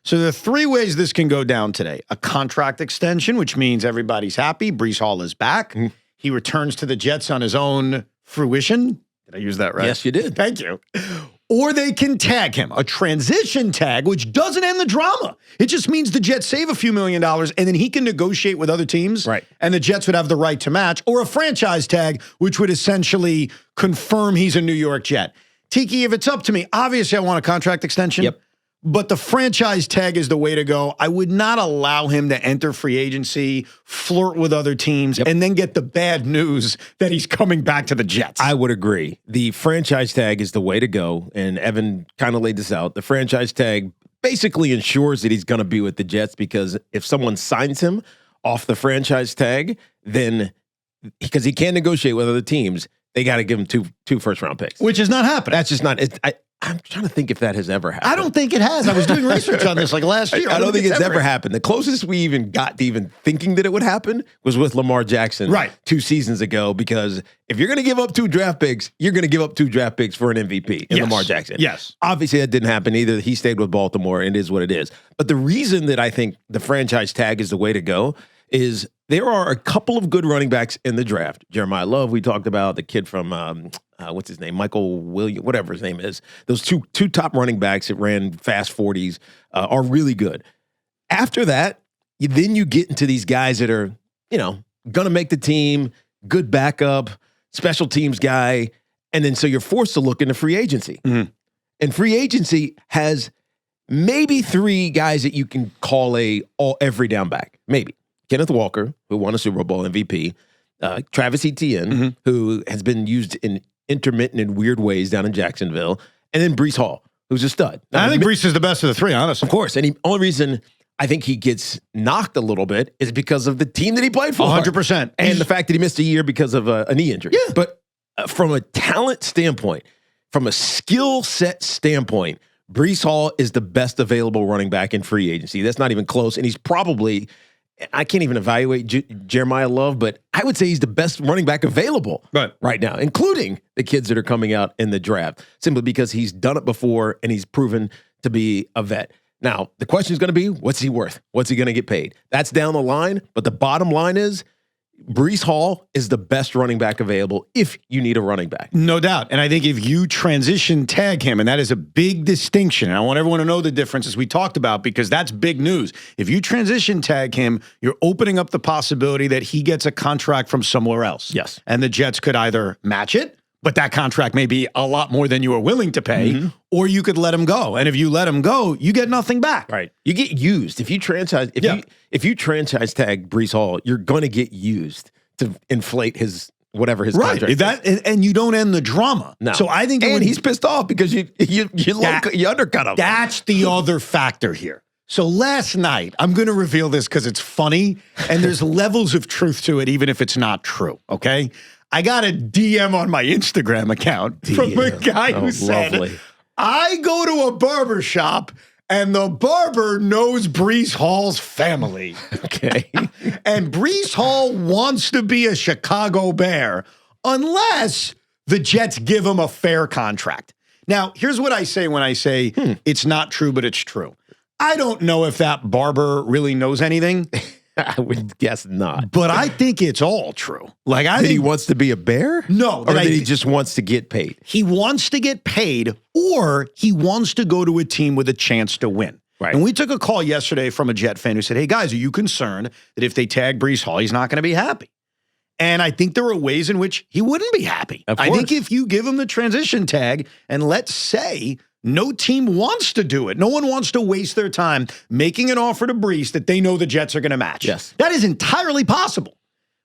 So there are three ways this can go down today. A contract extension, which means everybody's happy. Breece Hall is back. Mm-hmm. He returns to the Jets on his own fruition. Did I use that right? Yes, you did. Thank you. Or they can tag him, a transition tag, which doesn't end the drama. It just means the Jets save a few $1 million, and then he can negotiate with other teams, right? And the Jets would have the right to match. Or a franchise tag, which would essentially confirm he's a New York Jet. Tiki, if it's up to me, obviously I want a contract extension. Yep. But the franchise tag is the way to go. I would not allow him to enter free agency, flirt with other teams, and then get the bad news that he's coming back to the Jets. I would agree. The franchise tag is the way to go, and Evan kind of laid this out. The franchise tag basically ensures that he's going to be with the Jets, because if someone signs him off the franchise tag, then because he can't negotiate with other teams, they got to give him two first-round picks. Which is not happening. That's just not I'm trying to think if that has ever happened. I don't think it has. I was doing research on this like last year. I don't think it's ever happened. The closest we even got to even thinking that it would happen was with Lamar Jackson 2 seasons ago, because if you're going to give up 2 draft picks, you're going to give up 2 draft picks for an MVP in Lamar Jackson. Yes. Obviously, that didn't happen either. He stayed with Baltimore, and it is what it is. But the reason that I think the franchise tag is the way to go is there are a couple of good running backs in the draft. Jeremiah Love, we talked about, the kid from what's his name? Michael Williams, whatever his name is. Those two top running backs that ran fast 40s are really good. After that, then you get into these guys that are, going to make the team, good backup, special teams guy. And then so you're forced to look into free agency. Mm-hmm. And free agency has maybe 3 guys that you can call every down back. Maybe. Kenneth Walker, who won a Super Bowl MVP. Travis Etienne, who has been used in intermittent and weird ways down in Jacksonville. And then Breece Hall, who's a stud. I think Breece is the best of the 3, honestly. Of course. And the only reason I think he gets knocked a little bit is because of the team that he played for. 100%. And the fact that he missed a year because of a knee injury. Yeah. But from a talent standpoint, from a skill set standpoint, Breece Hall is the best available running back in free agency. That's not even close. And he's probably... I can't even evaluate Jeremiah Love, but I would say he's the best running back available right now, including the kids that are coming out in the draft, simply because he's done it before and he's proven to be a vet. Now, the question is going to be, what's he worth? What's he going to get paid? That's down the line, but the bottom line is Breece Hall is the best running back available if you need a running back. No doubt. And I think if you transition tag him, and that is a big distinction, and I want everyone to know the difference as we talked about, because that's big news. If you transition tag him, you're opening up the possibility that he gets a contract from somewhere else. Yes. And the Jets could either match it, but that contract may be a lot more than you are willing to pay, or you could let him go. And if you let him go, you get nothing back. Right. You get used. If you franchise tag Breece Hall, you're going to get used to inflate his contract is. And you don't end the drama. No. So I think he's pissed off because you undercut him. That's the other factor here. So last night, I'm going to reveal this because it's funny, and there's levels of truth to it, even if it's not true, okay? I got a DM on my Instagram account from a guy who said, lovely. I go to a barber shop and the barber knows Breece Hall's family. Okay. And Breece Hall wants to be a Chicago Bear unless the Jets give him a fair contract. Now, here's what I say when I say it's not true, but it's true. I don't know if that barber really knows anything. I would guess not. But I think it's all true. Like I think he wants to be a Bear? No. Or that he just wants to get paid? He wants to get paid, or he wants to go to a team with a chance to win. Right. And we took a call yesterday from a Jet fan who said, hey, guys, are you concerned that if they tag Breece Hall, he's not going to be happy? And I think there are ways in which he wouldn't be happy. Of course. I think if you give him the transition tag, and let's say no team wants to do it. No one wants to waste their time making an offer to Breece that they know the Jets are going to match. Yes. That is entirely possible.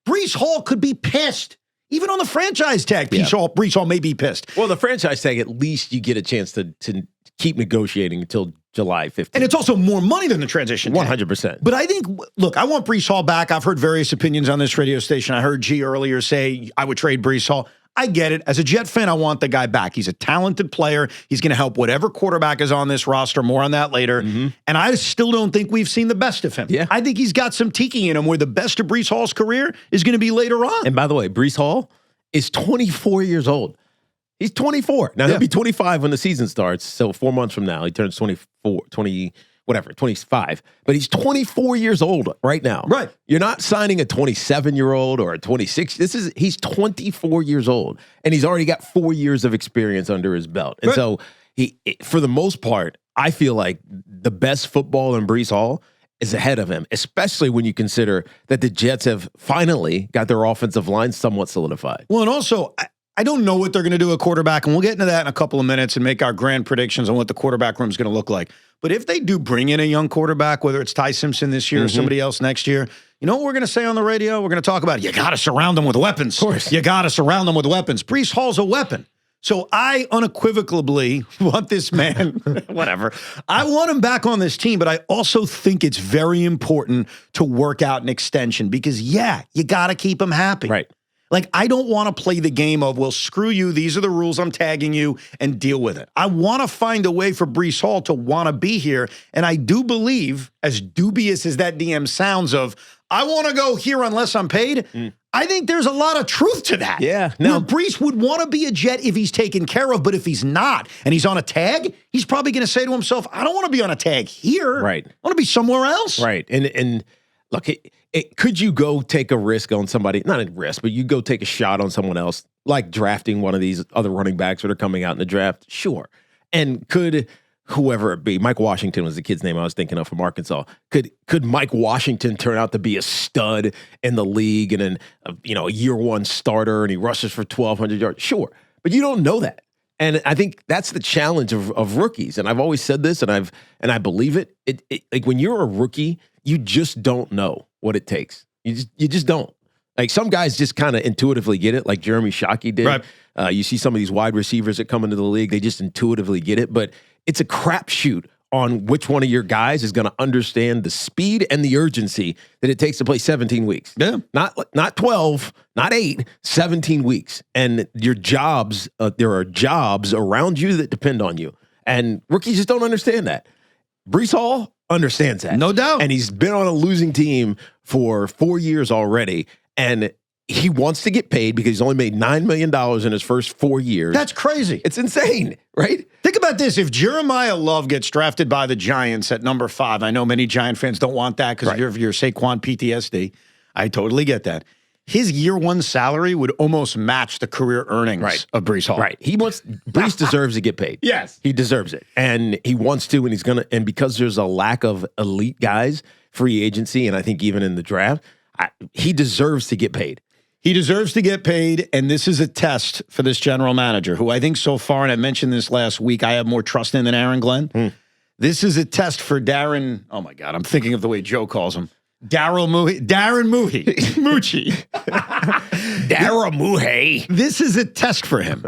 Breece Hall could be pissed. Even on the franchise tag, Breece Hall may be pissed. Well, the franchise tag, at least you get a chance to keep negotiating until July 15th. And it's also more money than the transition tag. 100%. But I think, look, I want Breece Hall back. I've heard various opinions on this radio station. I heard G earlier say I would trade Breece Hall. I get it. As a Jet fan, I want the guy back. He's a talented player. He's going to help whatever quarterback is on this roster. More on that later. And I still don't think we've seen the best of him. Yeah. I think he's got some tiki in him where the best of Breece Hall's career is going to be later on. And by the way, Breece Hall is 24 years old. He's 24. Now, he'll be 25 when the season starts. So 4 months from now, he turns 24. whatever, 25, but he's 24 years old right now. Right. You're not signing a 27-year-old or a 26. He's 24 years old, and he's already got 4 years of experience under his belt. And so for the most part, I feel like the best football in Breece Hall is ahead of him, especially when you consider that the Jets have finally got their offensive line somewhat solidified. Well, and also, I don't know what they're going to do at quarterback, and we'll get into that in a couple of minutes and make our grand predictions on what the quarterback room is going to look like. But if they do bring in a young quarterback, whether it's Ty Simpson this year or somebody else next year, you know what we're going to say on the radio? We're going to talk about, you got to surround them with weapons. Of course. You got to surround them with weapons. Breece Hall's a weapon. So I unequivocally want this man, whatever. I want him back on this team, but I also think it's very important to work out an extension because, yeah, you got to keep him happy. Right. Like, I don't want to play the game of, well, screw you, these are the rules, I'm tagging you, and deal with it. I want to find a way for Breece Hall to want to be here, and I do believe, as dubious as that DM sounds of, I want to go here unless I'm paid, I think there's a lot of truth to that. Yeah. Now, Breece would want to be a Jet if he's taken care of, but if he's not, and he's on a tag, he's probably going to say to himself, I don't want to be on a tag here. Right. I want to be somewhere else. Right. And look, could you go take a risk on somebody? Not a risk, but you go take a shot on someone else, like drafting one of these other running backs that are coming out in the draft? Sure. And could whoever it be, Mike Washington was the kid's name I was thinking of from Arkansas. Could Mike Washington turn out to be a stud in the league and a year one starter and he rushes for 1,200 yards? Sure. But you don't know that. And I think that's the challenge of rookies. And I've always said this, and I believe it. Like when you're a rookie, you just don't know what it takes. You just don't. Like some guys just kind of intuitively get it, like Jeremy Shockey did. Right. You see some of these wide receivers that come into the league, they just intuitively get it. But it's a crapshoot on which one of your guys is going to understand the speed and the urgency that it takes to play 17 weeks. Yeah. Not 12, not 8, 17 weeks. And your jobs, there are jobs around you that depend on you. And rookies just don't understand that. Breece Hall understands that. No doubt. And he's been on a losing team for 4 years already. And he wants to get paid because he's only made $9 million in his first 4 years. That's crazy. It's insane, right? Think about this. If Jeremiah Love gets drafted by the Giants at number 5, I know many Giant fans don't want that because of your Saquon PTSD. I totally get that. His year one salary would almost match the career earnings of Breece Hall. Right. Breece deserves to get paid. Yes. He deserves it. And he wants to, and he's going to, and because there's a lack of elite guys, free agency, and I think even in the draft, he deserves to get paid. He deserves to get paid, and this is a test for this general manager, who I think so far, and I mentioned this last week, I have more trust in than Aaron Glenn. This is a test for Darren. Oh, my God. I'm thinking of the way Joe calls him. Darren Mougey. Mougey. Darren Mougey. This is a test for him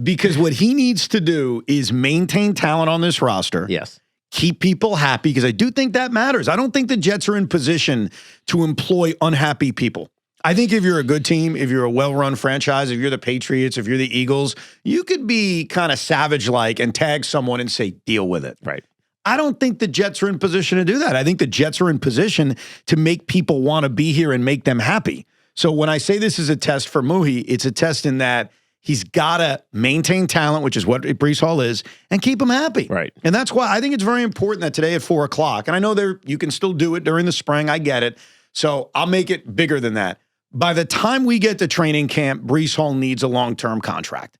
because what he needs to do is maintain talent on this roster. Yes. Keep people happy, because I do think that matters. I don't think the Jets are in position to employ unhappy people. I think if you're a good team, if you're a well-run franchise, if you're the Patriots, if you're the Eagles, you could be kind of savage-like and tag someone and say, deal with it. Right. I don't think the Jets are in position to do that. I think the Jets are in position to make people want to be here and make them happy. So when I say this is a test for Mougey, it's a test in that he's got to maintain talent, which is what Breece Hall is, and keep them happy. Right. And that's why I think it's very important that today at 4 o'clock, and I know you can still do it during the spring, I get it, so I'll make it bigger than that. By the time we get to training camp, Breece Hall needs a long-term contract.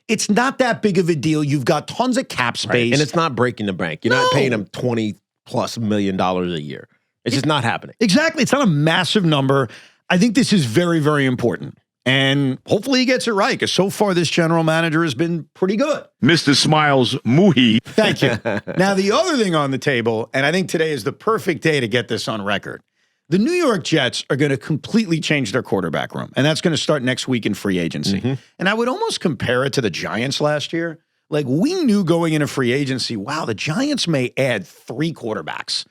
It's not that big of a deal. You've got tons of cap space. Right. And it's not breaking the bank. You're not paying him $20+ million a year. It's just not happening. Exactly. It's not a massive number. I think this is very, very important. And hopefully he gets it right, because so far this general manager has been pretty good. Mr. Smiles Mougey. Thank you. Now, the other thing on the table, and I think today is the perfect day to get this on record, the New York Jets are going to completely change their quarterback room, and that's going to start next week in free agency. And I would almost compare it to the Giants last year. Like, we knew going into free agency, wow, the Giants may add 3 quarterbacks.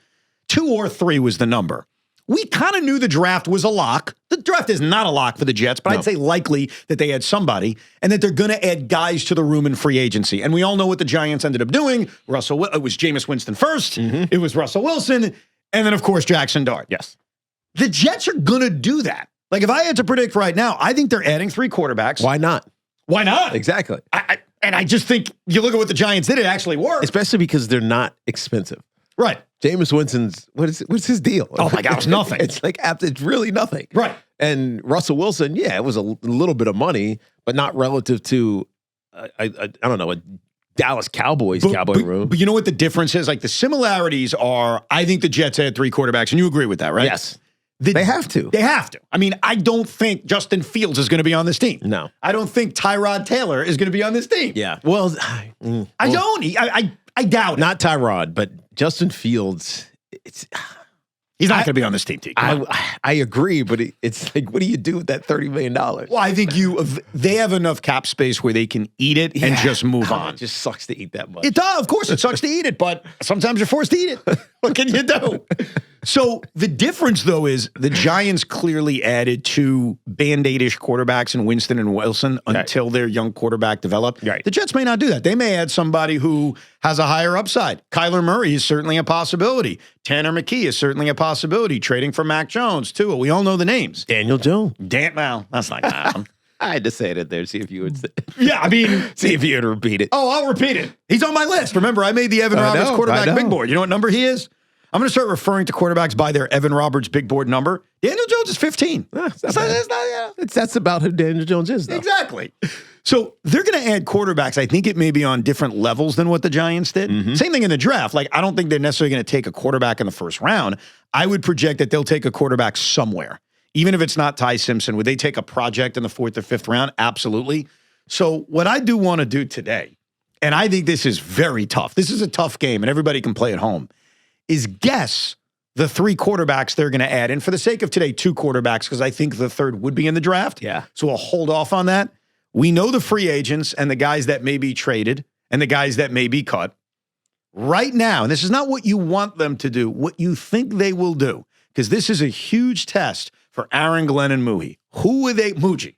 2 or 3 was the number. We kind of knew the draft was a lock. The draft is not a lock for the Jets, but I'd say likely that they had somebody, and that they're going to add guys to the room in free agency. And we all know what the Giants ended up doing. It was Jameis Winston first. It was Russell Wilson. And then, of course, Jackson Dart. Yes. The Jets are going to do that. Like, if I had to predict right now, I think they're adding 3 quarterbacks. Why not? Why not? Exactly. And I just think you look at what the Giants did, it actually worked. Especially because they're not expensive. Right. Jameis Winston's, what's his deal? Oh my God, it's nothing. It's really nothing. Right. And Russell Wilson, yeah, it was a little bit of money, but not relative to, I don't know, a Dallas Cowboys room. But you know what the difference is? Like the similarities are, I think the Jets had 3 quarterbacks, and you agree with that, right? Yes. They have to. They have to. I mean, I don't think Justin Fields is going to be on this team. No. I don't think Tyrod Taylor is going to be on this team. Yeah. Well, I don't. I doubt it. Not Tyrod, but Justin Fields. He's not going to be on this team, T. I agree, but it's like, what do you do with that $30 million? Well, I think they have enough cap space where they can eat it and just move on. It just sucks to eat that much. It does. Of course, it sucks to eat it, but sometimes you're forced to eat it. What can you do? So the difference, though, is the Giants clearly added 2 Band-Aid-ish quarterbacks in Winston and Wilson until their young quarterback developed. Right. The Jets may not do that. They may add somebody who has a higher upside. Kyler Murray is certainly a possibility. Tanner McKee is certainly a possibility. Trading for Mac Jones, too. We all know the names. Daniel Jones. Well, that's not going to happen. I had to say it there, see if you would say it. Yeah, I mean. See if you would repeat it. Oh, I'll repeat it. He's on my list. Remember, I made the Evan Roberts quarterback big board. You know what number he is? I'm going to start referring to quarterbacks by their Evan Roberts big board number. Daniel Jones is 15. That's about who Daniel Jones is, though. Exactly. So they're going to add quarterbacks. I think it may be on different levels than what the Giants did. Mm-hmm. Same thing in the draft. Like, I don't think they're necessarily going to take a quarterback in the first round. I would project that they'll take a quarterback somewhere. Even if it's not Ty Simpson, would they take a project in the 4th or 5th round? Absolutely. So what I do want to do today, and I think this is very tough. This is a tough game, and everybody can play at home, is guess the 3 quarterbacks they're going to add. And for the sake of today, 2 quarterbacks, because I think the 3rd would be in the draft. Yeah. So I'll hold off on that. We know the free agents and the guys that may be traded and the guys that may be cut. Right now, and this is not what you want them to do, what you think they will do, because this is a huge test for Aaron, Glenn, and Mougey. Who are they? Mougey.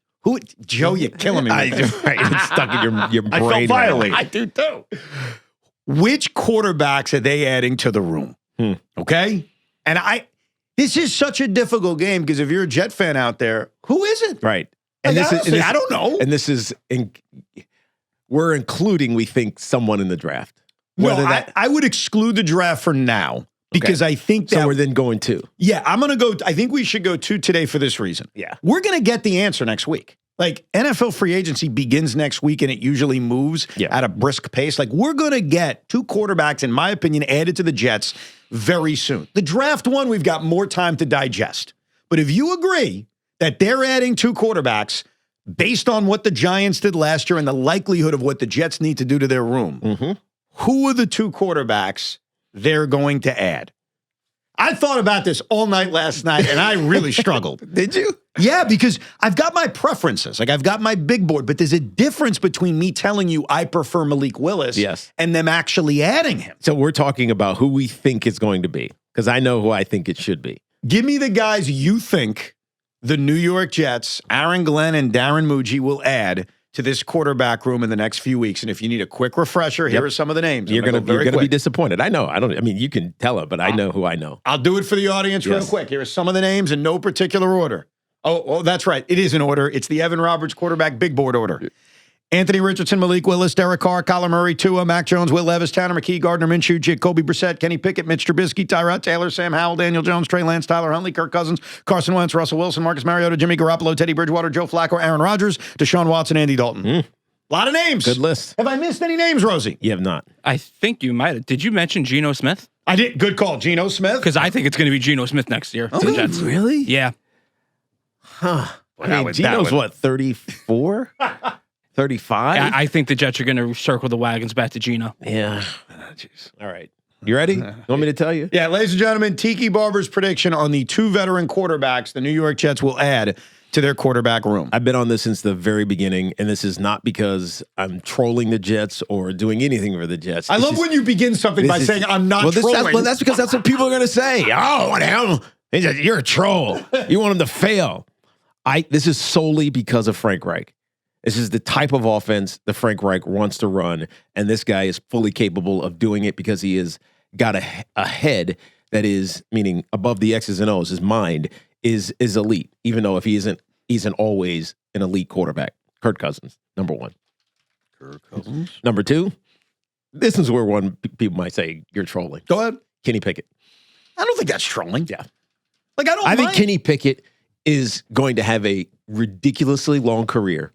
Joe, you're killing me. It's stuck in your brain. I felt violated. I do too. Which quarterbacks are they adding to the room? Okay? And this is such a difficult game because if you're a Jet fan out there, who is it? Right. And honestly, I don't know. And this is, we're including, we think, someone in the draft. I would exclude the draft for now because I think that. So we're then going 2. Yeah, I'm going to go. I think we should go 2 today for this reason. Yeah. We're going to get the answer next week. Like, NFL free agency begins next week and it usually moves at a brisk pace. Like, we're going to get 2 quarterbacks, in my opinion, added to the Jets very soon. The draft one, we've got more time to digest. But if you agree that they're adding 2 quarterbacks based on what the Giants did last year and the likelihood of what the Jets need to do to their room, who are the 2 quarterbacks they're going to add? I thought about this all night last night, and I really struggled. Did you? Yeah, because I've got my preferences. Like, I've got my big board, but there's a difference between me telling you I prefer Malik Willis and them actually adding him. So we're talking about who we think it's going to be, because I know who I think it should be. Give me the guys you think the New York Jets, Aaron Glenn and Darren Mougey, will add to this quarterback room in the next few weeks. And if you need a quick refresher, here are some of the names. You're going to be disappointed. I know. I mean, you can tell it, but I know who I know. I'll do it for the audience real quick. Here are some of the names in no particular order. Oh, that's right. It is in order. It's the Evan Roberts quarterback big board order. Anthony Richardson, Malik Willis, Derek Carr, Kyler Murray, Tua, Mac Jones, Will Levis, Tanner McKee, Gardner Minshew, Jacoby Brissett, Kenny Pickett, Mitch Trubisky, Tyrod Taylor, Sam Howell, Daniel Jones, Trey Lance, Tyler Huntley, Kirk Cousins, Carson Wentz, Russell Wilson, Marcus Mariota, Jimmy Garoppolo, Teddy Bridgewater, Joe Flacco, Aaron Rodgers, Deshaun Watson, Andy Dalton. A lot of names. Good list. Have I missed any names, Rosie? You have not. I think you might have. Did you mention Geno Smith? I did. Good call. Geno Smith? Because I think it's going to be Geno Smith next year to the Jets. Really? Yeah. Huh. I mean, Geno's what, 34? 35? I think the Jets are going to circle the wagons back to Geno. Yeah. Jeez. All right. You ready? You want me to tell you? Yeah, ladies and gentlemen, Tiki Barber's prediction on the 2 veteran quarterbacks the New York Jets will add to their quarterback room. I've been on this since the very beginning, and this is not because I'm trolling the Jets or doing anything for the Jets. I love when you begin something by saying, I'm not trolling. That's because that's what people are going to say. Oh, what the hell? You're a troll. You want him to fail. This is solely because of Frank Reich. This is the type of offense that Frank Reich wants to run, and this guy is fully capable of doing it because he has got a head that is, meaning above the X's and O's, his mind is elite, even though if he isn't always an elite quarterback. Kirk Cousins, number 1. Kirk Cousins. Number 2, this is where people might say you're trolling. Go ahead. Kenny Pickett. I don't think that's trolling. Yeah. Like, I don't I think mind. Kenny Pickett is going to have a ridiculously long career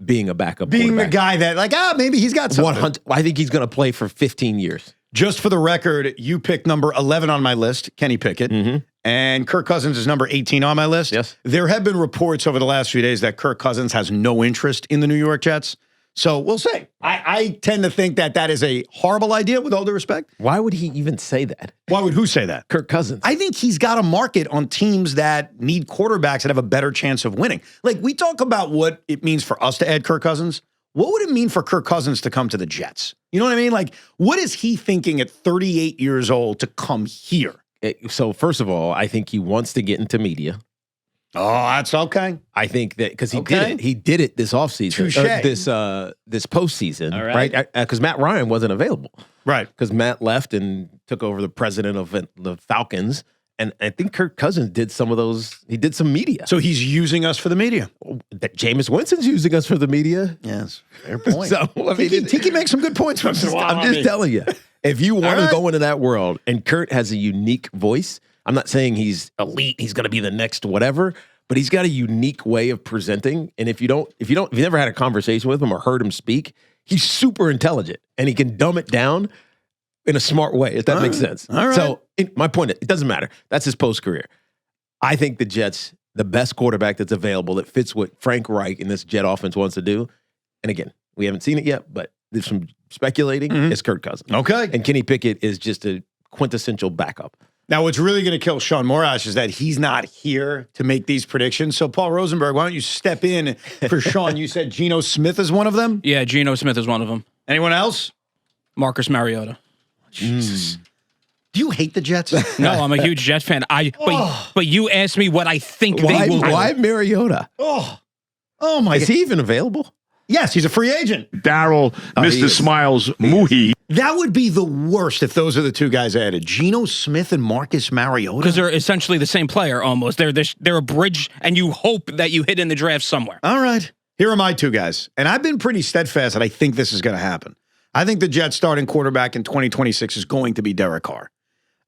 being a backup being the quarterback. guy that, maybe he's got something. 100. I think he's going to play for 15 years. Just for the record, you picked number 11 on my list, Kenny Pickett, Mhm. and Kirk Cousins is number 18 on my list. Yes. There have been reports over the last few days that Kirk Cousins has no interest in the New York Jets. So we'll see. I tend to think that is a horrible idea, with all due respect. Why would he even say that? Why would who say that? Kirk Cousins. I think he's got a market on teams that need quarterbacks that have a better chance of winning. Like, we talk about what it means for us to add Kirk Cousins. What would it mean for Kirk Cousins to come to the Jets? You know what I mean? Like, what is he thinking at 38 years old to come here? So first of all, I think he wants to get into media. Oh, that's okay. I think that because he Okay. did it. He did it this offseason. Touche. This postseason, All right. right? Because Matt Ryan wasn't available. Right. Because Matt left and took over the president of the Falcons. And I think Kirk Cousins did some of those. He did some media. So he's using us for the media. That Jameis Winston's using us for the media. Yes. Fair point. So I mean, Tiki makes some good points once in a while. I'm just telling you, if you want to right. go into that world, and Kurt has a unique voice. I'm not saying he's elite. He's going to be the next whatever, but he's got a unique way of presenting. And if you've never had a conversation with him or heard him speak, he's super intelligent and he can dumb it down in a smart way, if that makes sense. All right. So my point, it doesn't matter. That's his post career. I think the Jets, the best quarterback that's available that fits what Frank Reich and this Jet offense wants to do. And again, we haven't seen it yet, but there's some speculating. It's Kirk Cousins. Okay. And Kenny Pickett is just a quintessential backup. Now, what's really going to kill Sean Morash is that he's not here to make these predictions. So, Paul Rosenberg, why don't you step in for Sean? You said Geno Smith is one of them. Yeah, Geno Smith is one of them. Anyone else? Marcus Mariota. Jesus. Do you hate the Jets? No, I'm a huge Jets fan. But you asked me what I think they will do. Why Mariota? Oh my Is God. he even available? Yes, he's a free agent. Daryl, he Mr. is. Smiles, Mougey. That would be the worst if those are the two guys added. Geno Smith and Marcus Mariota. Because they're essentially the same player almost. They're a bridge, and you hope that you hit in the draft somewhere. All right. Here are my two guys. And I've been pretty steadfast that I think this is going to happen. I think the Jets starting quarterback in 2026 is going to be Derek Carr.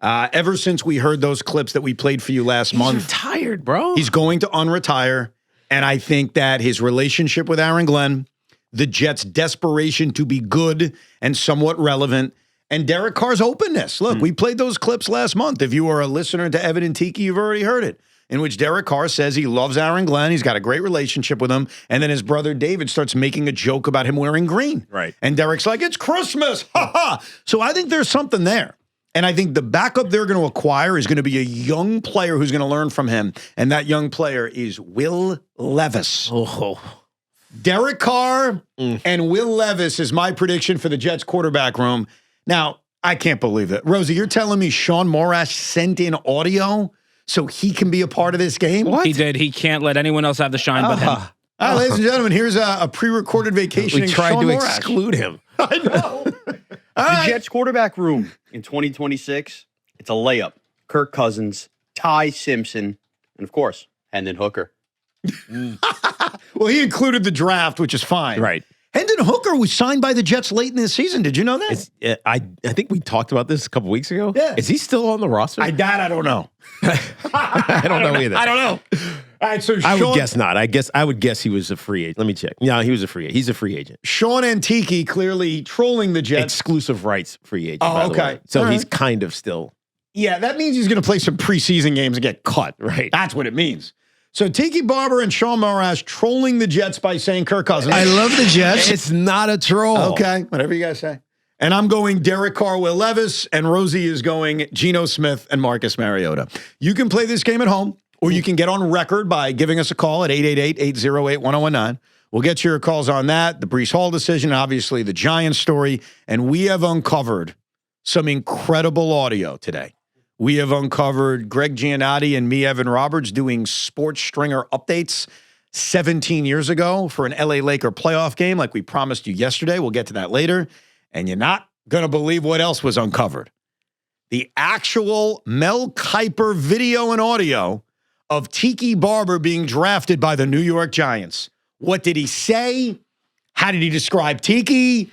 Ever since we heard those clips that we played for you last month, Retired, bro. he's going to unretire. And I think that his relationship with Aaron Glenn, the Jets' desperation to be good and somewhat relevant, and Derek Carr's openness. Look, we played those clips last month. If you are a listener to Evan Tiki, you've already heard it, in which Derek Carr says he loves Aaron Glenn. He's got a great relationship with him. And then his brother David starts making a joke about him wearing green. Right. And Derek's like, it's Christmas. Ha ha. So I think there's something there. And I think the backup they're going to acquire is going to be a young player who's going to learn from him. And that young player is Will Levis. Oh. Derek Carr and Will Levis is my prediction for the Jets quarterback room. Now, I can't believe it. Rosie, you're telling me Sean Morash sent in audio so he can be a part of this game? What? He did. He can't let anyone else have the shine but him. All right, ladies and gentlemen, here's a pre-recorded vacation. We tried Sean to Morash. exclude him. I know. All The right. Jets quarterback room in 2026, it's a layup. Kirk Cousins, Ty Simpson, and of course, Hendon Hooker. Well, he included the draft, which is fine. Right. Hendon Hooker was signed by the Jets late in the season. Did you know that? I think we talked about this a couple weeks ago. Yeah. Is he still on the roster? I don't know. I don't know either. I don't know. All right, so I would Sean, guess not. I would guess he was a free agent. Let me check. No, he was a free agent. He's a free agent. Sean Antiki clearly trolling the Jets. Exclusive rights free agent. Oh, by the okay. way. So All he's right. kind of still Yeah, that means he's going to play some preseason games and get cut. right. That's what it means. So Tiki Barber and Sean Morash trolling the Jets by saying Kirk Cousins. I love the Jets. It's not a troll. Okay, whatever you guys say. And I'm going Derek Carr, Will Levis, and Rosie is going Geno Smith and Marcus Mariota. You can play this game at home, or you can get on record by giving us a call at 888-808-1019. We'll get your calls on that, the Breece Hall decision, obviously the Giants story, and we have uncovered some incredible audio today. We have uncovered Greg Giannotti and me, Evan Roberts, doing sports stringer updates 17 years ago for an LA Laker playoff game like we promised you yesterday. We'll get to that later. And you're not going to believe what else was uncovered. The actual Mel Kiper video and audio of Tiki Barber being drafted by the New York Giants. What did he say? How did he describe Tiki?